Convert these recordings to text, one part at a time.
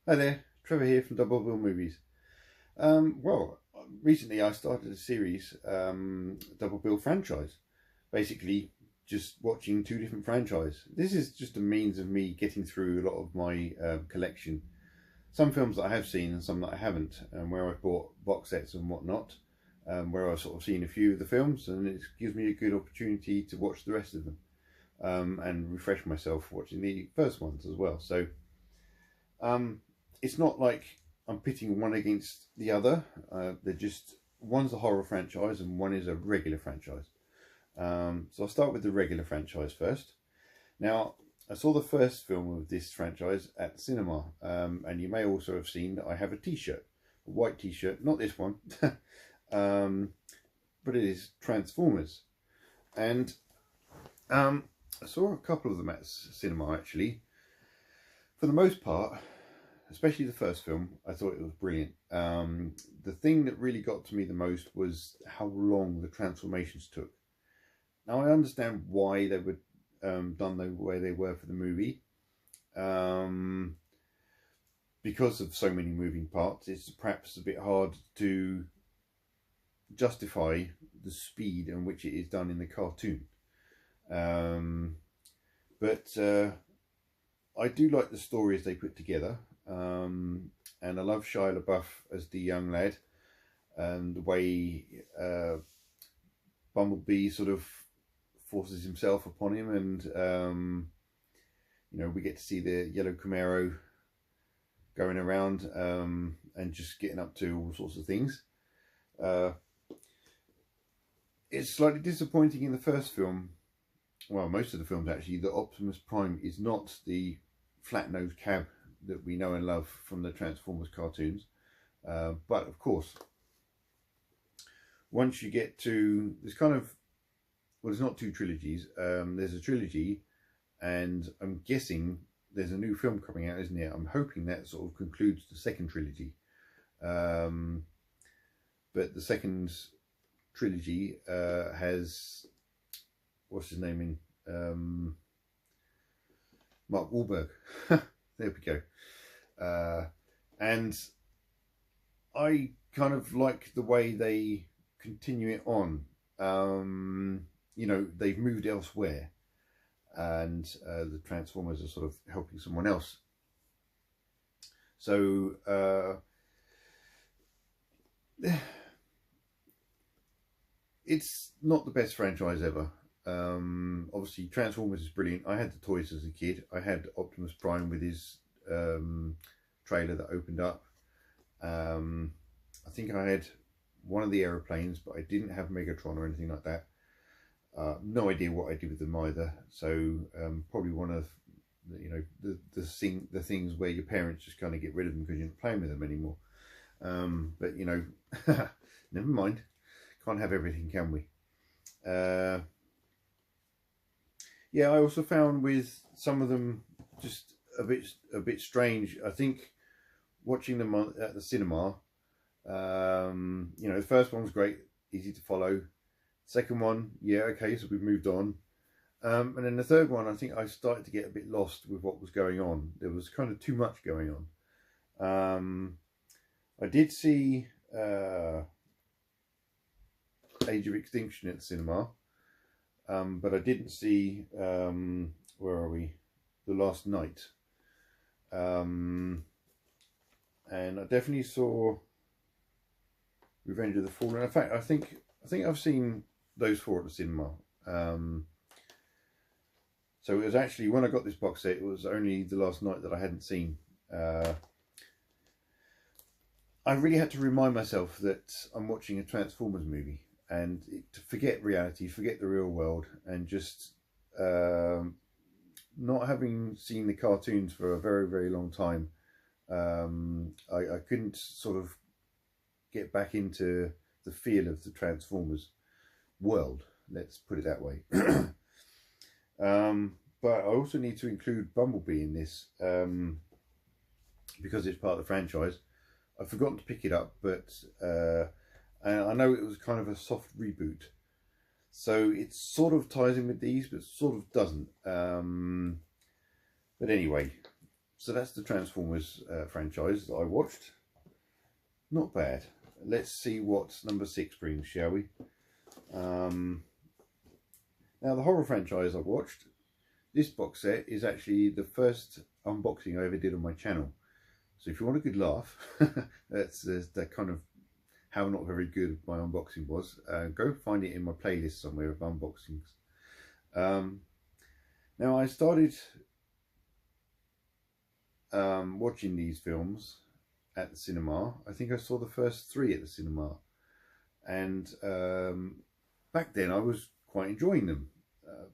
Hi there, Trevor here from Double Bill Movies. Well, recently I started a series, Double Bill Franchise. Basically, just watching two different franchises. This is just a means of me getting through a lot of my collection. Some films that I have seen and some that I haven't, where I've bought box sets and whatnot, where I've sort of seen a few of the films, and it gives me a good opportunity to watch the rest of them and refresh myself watching the first ones as well. So. Um, it's not like I'm pitting one against the other. They're just one's a horror franchise and one is a regular franchise. So I'll start with the regular franchise first. Now, I saw the first film of this franchise at the cinema, and you may also have seen that I have a T-shirt, a white T-shirt, not this one, but it is Transformers, and I saw a couple of them at cinema actually. For the most part, especially the first film, I thought it was brilliant. The thing that really got to me the most was how long the transformations took. Now I understand why they were done the way they were for the movie. Because of so many moving parts, it's perhaps a bit hard to justify the speed in which it is done in the cartoon. But I do like the stories they put together, and I love Shia LaBeouf as the young lad, and the way Bumblebee sort of forces himself upon him, and you know, we get to see the yellow Camaro going around and just getting up to all sorts of things. It's slightly disappointing in the first film, well, most of the films actually, that Optimus Prime is not the flat-nosed cab that we know and love from the Transformers cartoons. But of course, once you get to, there's kind of, well, there's not two trilogies, there's a trilogy, and I'm guessing there's a new film coming out, isn't there? I'm hoping that sort of concludes the second trilogy. But the second trilogy has, what's his name in? Mark Wahlberg. There we go. And I kind of like the way they continue it on. You know, they've moved elsewhere, and the Transformers are sort of helping someone else. So it's not the best franchise ever. Obviously Transformers is brilliant. I had the toys as a kid. I had Optimus Prime with his trailer that opened up. I think I had one of the aeroplanes, but I didn't have Megatron or anything like that. No idea what I did with them either. So probably one of the, you know, the things where your parents just kind of get rid of them because you're not playing with them anymore. But you know, never mind. Can't have everything, can we? Yeah, I also found with some of them just a bit strange. I think watching them at the cinema, you know, the first one was great, easy to follow. Second one, yeah, okay, so we've moved on. And then the third one, I think I started to get a bit lost with what was going on. There was kind of too much going on. I did see Age of Extinction at the cinema. But I didn't see, where are we? The Last Night. And I definitely saw Revenge of the Fallen. In fact, I think I've seen those four at the cinema. So it was actually, when I got this box set, it was only The Last Night that I hadn't seen. I really had to remind myself that I'm watching a Transformers movie, and to forget reality, forget the real world, and just not having seen the cartoons for a very, very long time, I couldn't sort of get back into the feel of the Transformers world, let's put it that way. But I also need to include Bumblebee in this, because it's part of the franchise. I've forgotten to pick it up, but I know it was kind of a soft reboot, so it sort of ties in with these, but sort of doesn't. But anyway, so that's the Transformers franchise that I watched. Not bad. Let's see what number 6 brings, shall we? Now, the horror franchise I watched, this box set is actually the first unboxing I ever did on my channel. So if you want a good laugh, that's that kind of how not very good my unboxing was. Go find it in my playlist somewhere of unboxings. Now I started watching these films at the cinema. I think I saw the first 3 at the cinema, and back then I was quite enjoying them.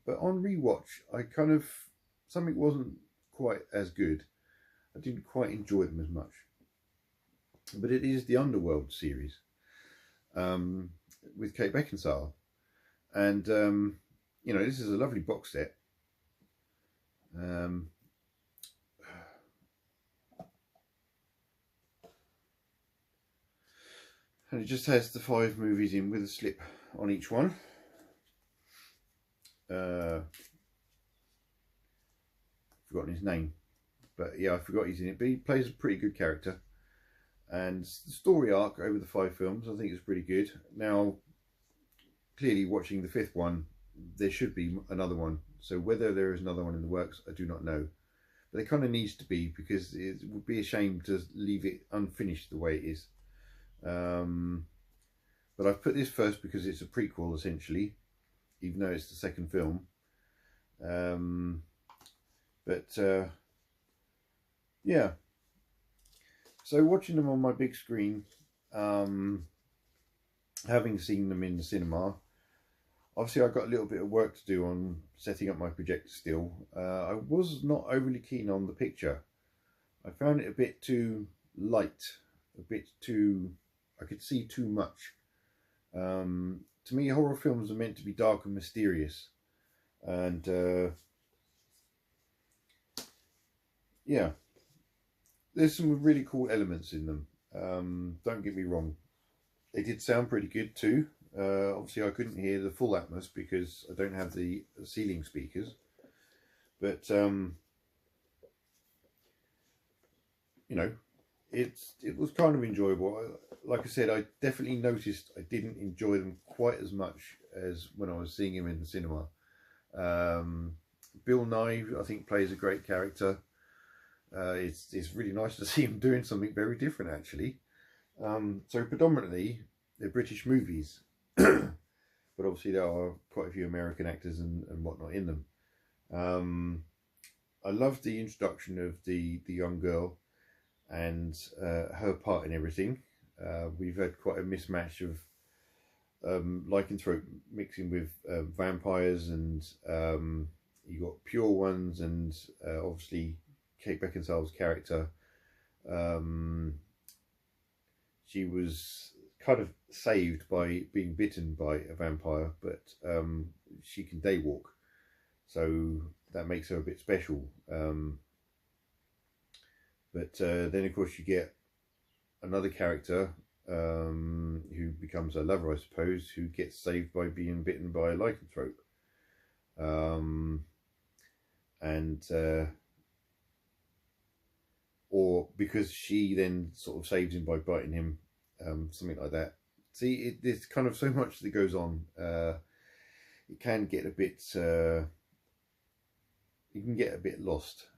But on rewatch, I kind of, something wasn't quite as good. I didn't quite enjoy them as much. But it is the Underworld series with Kate Beckinsale. And, you know, this is a lovely box set. And it just has the 5 movies in with a slip on each one. Forgotten his name, but yeah, I forgot he's in it. But he plays a pretty good character, and the story arc over the 5 films I think is pretty good. Now, clearly, watching the 5th one, there should be another one. So whether there is another one in the works, I do not know. But it kind of needs to be, because it would be a shame to leave it unfinished the way it is. But I've put this first because it's a prequel essentially, even though it's the 2nd film. Yeah, so watching them on my big screen, having seen them in the cinema, obviously I've got a little bit of work to do on setting up my projector still. I was not overly keen on the picture. I found it a bit too light, a bit too, I could see too much. To me, horror films are meant to be dark and mysterious, and yeah, there's some really cool elements in them. Don't get me wrong, they did sound pretty good too. Obviously I couldn't hear the full Atmos because I don't have the ceiling speakers, but you know, it was kind of enjoyable. Like I said, I definitely noticed I didn't enjoy them quite as much as when I was seeing him in the cinema. Bill Nye, I think, plays a great character. It's really nice to see him doing something very different, actually. So predominantly they're British movies, but obviously there are quite a few American actors and whatnot in them. I love the introduction of the young girl and her part in everything. We've had quite a mismatch of lycanthrope mixing with vampires, and you got pure ones, and obviously Kate Beckinsale's character, she was kind of saved by being bitten by a vampire, but she can daywalk, so that makes her a bit special. But then of course you get another character who becomes a lover, I suppose, who gets saved by being bitten by a lycanthrope. Or because she then sort of saves him by biting him, something like that. See, there's kind of so much that goes on. It can get a bit, you can get a bit lost.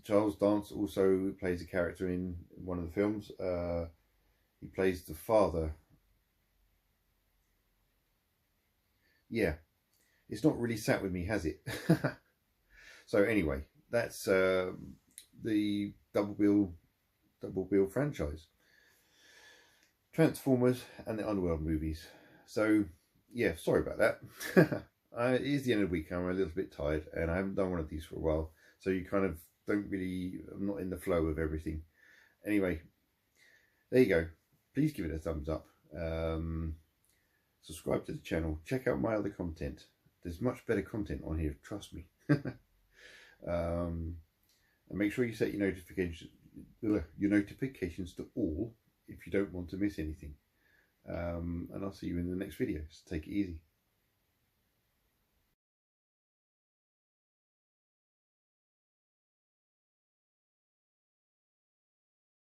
Charles Dance also plays a character in one of the films. He plays the father. Yeah, it's not really sat with me, has it? So anyway, that's the Double Bill franchise. Transformers and the Underworld movies. So yeah, sorry about that. It is the end of the week. I'm a little bit tired and I haven't done one of these for a while. So you kind of don't really, I'm not in the flow of everything. Anyway, there you go. Please give it a thumbs up. Subscribe to the channel. Check out my other content. There's much better content on here, trust me. And make sure you set your notifications to all if you don't want to miss anything. And I'll see you in the next video. So take it easy.